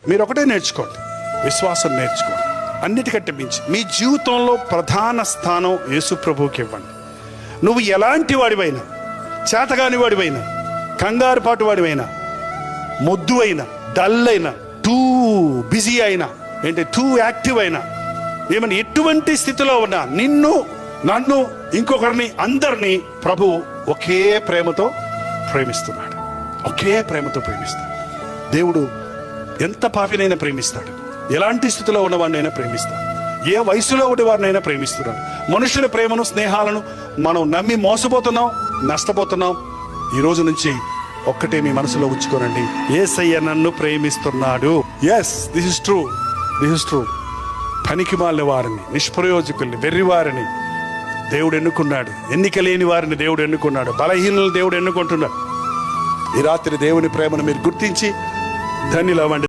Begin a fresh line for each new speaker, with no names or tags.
మీరు ఒకటే నేర్చుకోండి, విశ్వాసం నేర్చుకోండి. అన్నిటికంటే మించి మీ జీవితంలో ప్రధాన స్థానం యేసు ప్రభువుకి ఇవ్వండి. నువ్వు ఎలాంటి వాడివైనా, చేతగాని వాడివైనా, కంగారు పాటు వాడివైనా, మొద్దు అయినా, డల్ అయినా, టూ బిజీ అయినా, టూ యాక్టివ్ అయినా, ఏమన్నా ఎటువంటి స్థితిలో ఉన్నా నిన్ను, నన్ను, ఇంకొకరిని, అందరినీ ప్రభువు ఒకే ప్రేమతో ప్రేమిస్తున్నాడు. ఒకే ప్రేమతో ప్రేమిస్తాడు. దేవుడు ఎంత పాపినైనా ప్రేమిస్తాడు, ఎలాంటి స్థితిలో ఉన్నవాడినైనా ప్రేమిస్తాడు, ఏ వయసులో ఉన్నవారినైనా ప్రేమిస్తున్నాడు. మనుషుల ప్రేమను, స్నేహాలను మనం నమ్మి మోసపోతున్నాం, నష్టపోతున్నాం. ఈ రోజు నుంచి ఒక్కటే మీ మనసులో ఉంచుకోనండి, యేసయ్య నన్ను ప్రేమిస్తున్నాడు. Yes, this is true, this is true. పనికి మాలిన వారిని, నిష్ప్రయోజకుల్ని, వెర్రివారిని దేవుడు ఎన్నుకున్నాడు. ఎన్నిక లేని వారిని దేవుడు ఎన్నుకున్నాడు. బలహీనులను దేవుడు ఎన్నుకుంటున్నాడు. ఈ రాత్రి దేవుని ప్రేమను మీరు గుర్తించి ధన్యులవ్వండి.